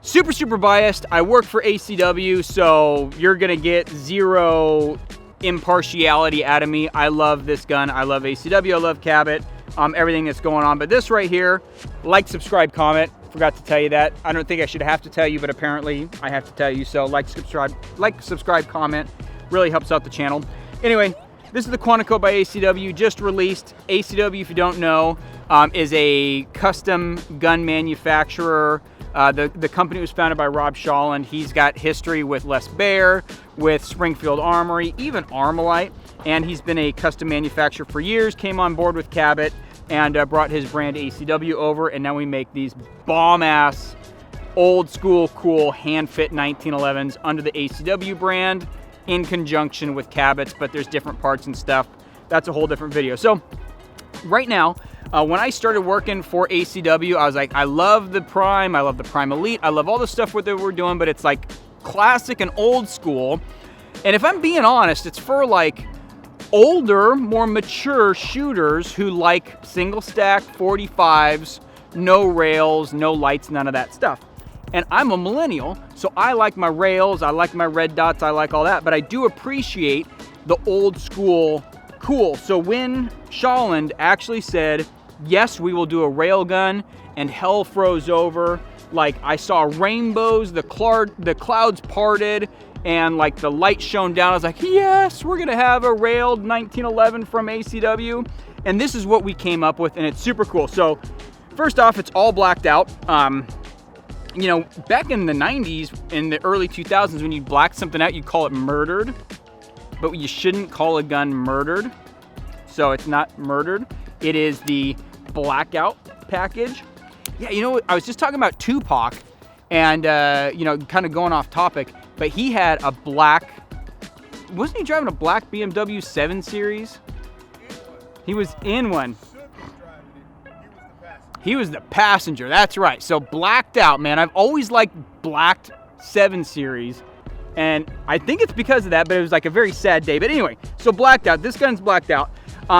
super biased. I work for ACW, so you're gonna get zero impartiality out of me. I love this gun. I love ACW. I love Cabot. Everything that's going on. But this right here, like, subscribe, comment. Forgot to tell you that. I don't think I should have to tell you, but apparently I have to tell you. So like, subscribe, comment. Really helps out the channel. Anyway, this is the Quantico by ACW, just released. ACW, if you don't know, is a custom gun manufacturer. The company was founded by Rob Shawland. He's got history with Les Baer, with Springfield Armory, even Armalite, and he's been a custom manufacturer for years, came on board with Cabot, and brought his brand ACW over, and now we make these bomb-ass, old-school, cool, hand-fit 1911s under the ACW brand in conjunction with Cabot's, but there's different parts and stuff. That's a whole different video. So right now, when I started working for ACW, I was like, I love the Prime, I love the Prime Elite, I love all the stuff that we're doing, but it's like classic and old school. And if I'm being honest, it's for like older, more mature shooters who like single stack 45s, no rails, no lights, none of that stuff. And I'm a millennial, so I like my rails, I like my red dots, I like all that, but I do appreciate the old school cool. So when Shawland actually said, yes, we will do a rail gun, and hell froze over, like I saw rainbows, the clouds parted, and like the light shone down, I was like, yes, we're gonna have a railed 1911 from ACW. And this is what we came up with, and it's super cool. So first off, it's all blacked out. You know, back in the 90s, in the early 2000s, when you black something out, you call it murdered, but you shouldn't call a gun murdered. So it's not murdered. It is the blackout package. Yeah, you know, I was just talking about Tupac, and you know, kind of going off topic, but he had a black, wasn't he driving a black BMW 7 Series? He was in one. He was the passenger, that's right. So blacked out, man. I've always liked blacked 7 Series, and I think it's because of that, but it was like a very sad day. But anyway, so blacked out. This gun's blacked out.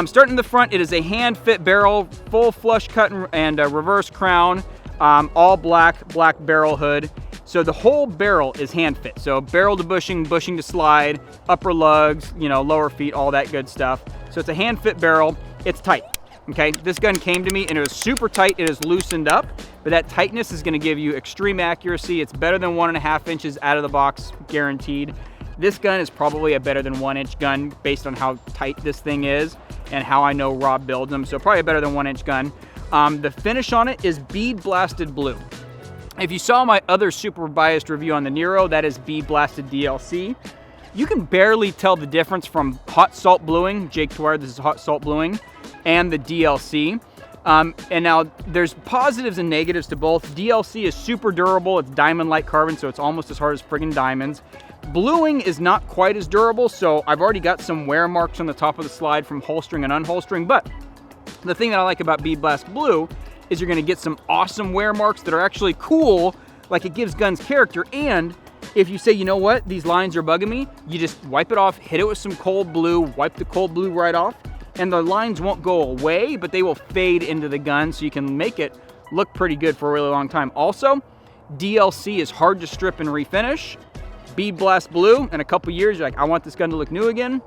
Starting in the front, it is a hand-fit barrel, full flush cut and reverse crown, all black barrel hood. So the whole barrel is hand-fit. So barrel to bushing, bushing to slide, upper lugs, you know, lower feet, all that good stuff. So it's a hand-fit barrel. It's tight. Okay, this gun came to me and it was super tight. It is loosened up, but that tightness is gonna give you extreme accuracy. It's better than 1.5 inches out of the box, guaranteed. This gun is probably a better than 1 inch gun based on how tight this thing is and how I know Rob builds them. So probably a better than 1 inch gun. The finish on it is Bead Blasted Blue. If you saw my other super biased review on the Nero, that is Bead Blasted DLC. You can barely tell the difference from hot salt bluing, Jake Dwyer, this is hot salt bluing, and the DLC. And now there's positives and negatives to both. DLC is super durable, it's diamond-like carbon, so it's almost as hard as friggin' diamonds. Bluing is not quite as durable, so I've already got some wear marks on the top of the slide from holstering and unholstering, but the thing that I like about Bead Blast Blue is you're gonna get some awesome wear marks that are actually cool, like it gives guns character. And if you say, you know what, these lines are bugging me, you just wipe it off, hit it with some cold blue, wipe the cold blue right off, and the lines won't go away, but they will fade into the gun, so you can make it look pretty good for a really long time. Also, DLC is hard to strip and refinish. Bead Blast Blue, in a couple years, you're like, I want this gun to look new again.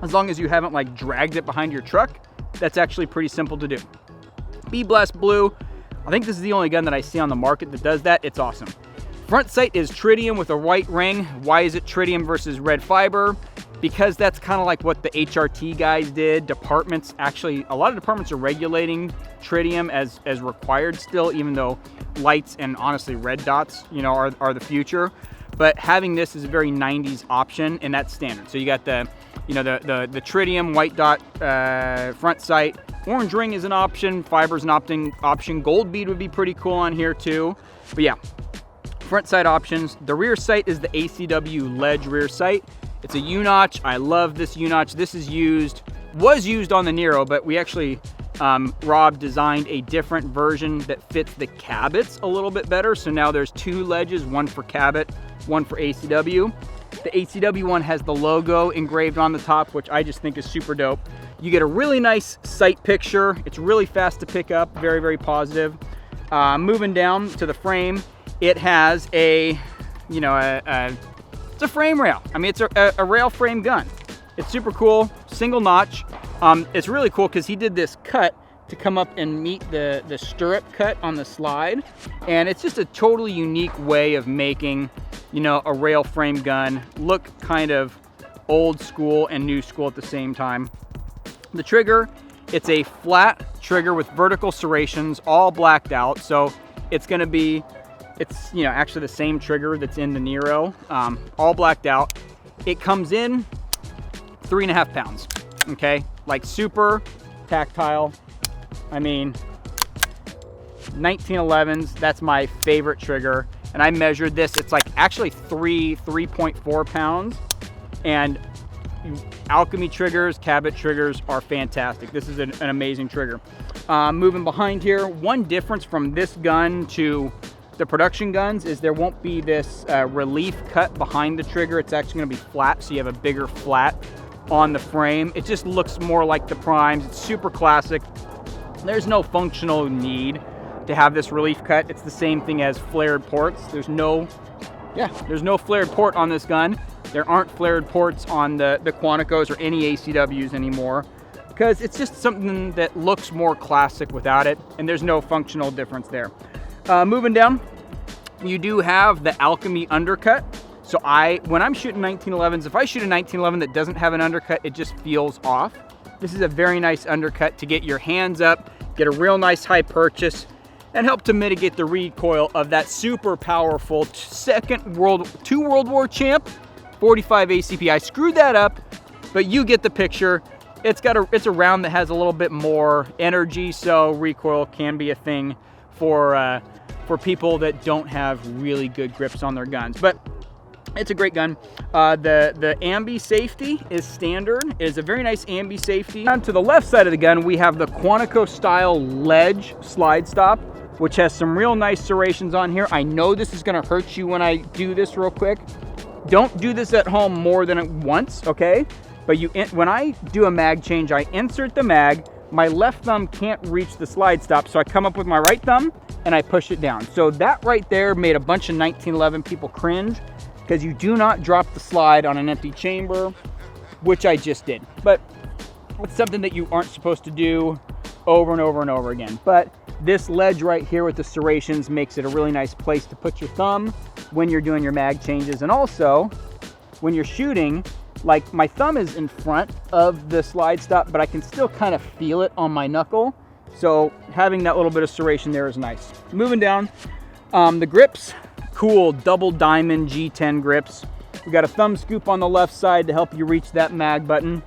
As long as you haven't like dragged it behind your truck, that's actually pretty simple to do. Bead Blast Blue, I think this is the only gun that I see on the market that does that. It's awesome. Front sight is tritium with a white ring. Why is it tritium versus red fiber? Because that's kind of like what the HRT guys did. Departments, actually, a lot of departments are regulating tritium as required still, even though lights and honestly red dots, you know, are the future. But having this is a very 90s option, and that's standard. So you got the, you know, the tritium white dot front sight. Orange ring is an option. Fiber's an option. Gold bead would be pretty cool on here too. But yeah, front sight options. The rear sight is the ACW Ledge rear sight. It's a U-notch. I love this U-notch. This is was used on the Nero, but we actually, Rob designed a different version that fits the Cabots a little bit better. So now there's 2 ledges, one for Cabot, one for ACW. The ACW one has the logo engraved on the top, which I just think is super dope. You get a really nice sight picture. It's really fast to pick up, very, very positive. Moving down to the frame, it has a, you know, it's a frame rail. I mean, it's a rail frame gun. It's super cool, single notch. It's really cool because he did this cut to come up and meet the stirrup cut on the slide. And it's just a totally unique way of making, you know, a rail frame gun look kind of old school and new school at the same time. The trigger, it's a flat trigger with vertical serrations, all blacked out. So it's gonna be, it's, you know, actually the same trigger that's in the Nero, all blacked out. It comes in 3.5 pounds, okay? Like super tactile. I mean, 1911s, that's my favorite trigger. And I measured this, it's like actually 3.4 pounds. And Alchemy triggers, Cabot triggers are fantastic. This is an amazing trigger. Moving behind here, one difference from this gun to the production guns is there won't be this relief cut behind the trigger. It's actually gonna be flat, so you have a bigger flat on the frame. It just looks more like the primes. It's super classic. There's no functional need to have this relief cut. It's the same thing as flared ports. There's no flared port on this gun. There aren't flared ports on the Quanticos or any ACWs anymore because it's just something that looks more classic without it, and there's no functional difference there. Moving down, you do have the Alchemy undercut. So when I'm shooting 1911s, if I shoot a 1911 that doesn't have an undercut, it just feels off. This is a very nice undercut to get your hands up, get a real nice high purchase, and help to mitigate the recoil of that super powerful two World War champ 45 ACP. I screwed that up, but you get the picture. It's a round that has a little bit more energy, so recoil can be a thing for people that don't have really good grips on their guns. But it's a great gun. The ambi safety is standard. It is a very nice ambi safety. On to the left side of the gun, we have the Quantico style ledge slide stop, which has some real nice serrations on here. I know this is gonna hurt you when I do this real quick. Don't do this at home more than once, okay? But when I do a mag change, I insert the mag, my left thumb can't reach the slide stop, so I come up with my right thumb and I push it down. So that right there made a bunch of 1911 people cringe, because you do not drop the slide on an empty chamber, which I just did. But it's something that you aren't supposed to do over and over and over again. But this ledge right here with the serrations makes it a really nice place to put your thumb when you're doing your mag changes. And also, when you're shooting, like my thumb is in front of the slide stop, but I can still kind of feel it on my knuckle. So having that little bit of serration there is nice. Moving down, the grips. Cool double diamond G10 grips. We got a thumb scoop on the left side to help you reach that mag button.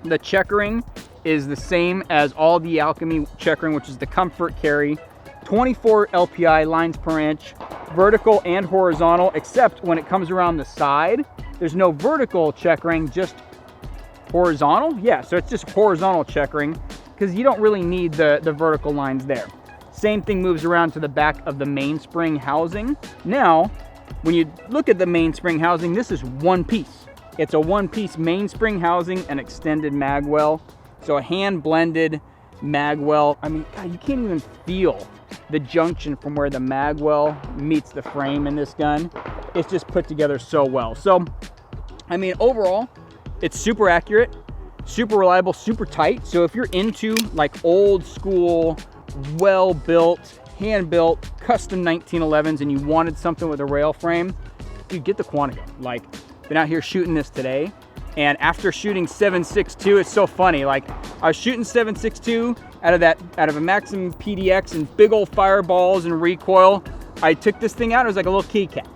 The checkering is the same as all the Alchemy checkering, which is the comfort carry. 24 LPI lines per inch, vertical and horizontal, except when it comes around the side, there's no vertical checkering, just horizontal. Yeah, so it's just horizontal checkering because you don't really need the vertical lines there. Same thing moves around to the back of the mainspring housing. Now, when you look at the mainspring housing, this is one piece. It's a one-piece mainspring housing and extended mag well. So a hand-blended mag well. I mean, God, you can't even feel the junction from where the mag well meets the frame in this gun. It's just put together so well. So, I mean, overall, it's super accurate, super reliable, super tight. So if you're into like old school, well-built, hand-built, custom 1911s and you wanted something with a rail frame, dude, get the Quantico. Like, been out here shooting this today, and after shooting 7.62, it's so funny. Like, I was shooting 7.62 out of a Maxim PDX and big old fireballs and recoil. I took this thing out, it was like a little kitty cat.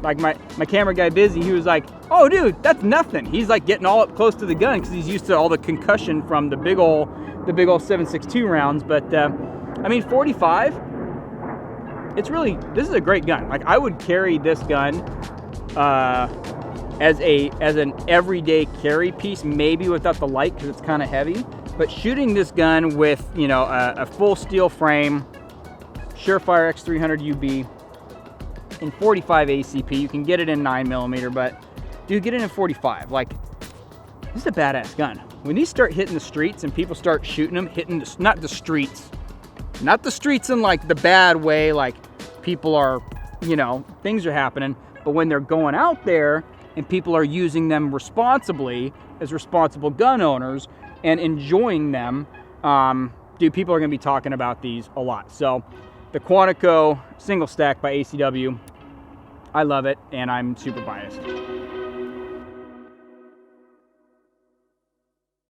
Like my camera guy Busy, he was like, "Oh, dude, that's nothing." He's like getting all up close to the gun because he's used to all the concussion from the big old 7.62 rounds. But I mean, 45. This is a great gun. Like, I would carry this gun as an everyday carry piece, maybe without the light because it's kind of heavy. But shooting this gun with, you know, a full steel frame, Surefire X300 UB in 45 ACP, you can get it in 9mm, but dude, get it in 45. Like, this is a badass gun. When these start hitting the streets and people start shooting them, not the streets in like the bad way, like people are you know, things are happening. But when they're going out there and people are using them responsibly as responsible gun owners and enjoying them, dude, people are going to be talking about these a lot. So the Quantico Singlestack by ACW, I love it, and I'm super biased.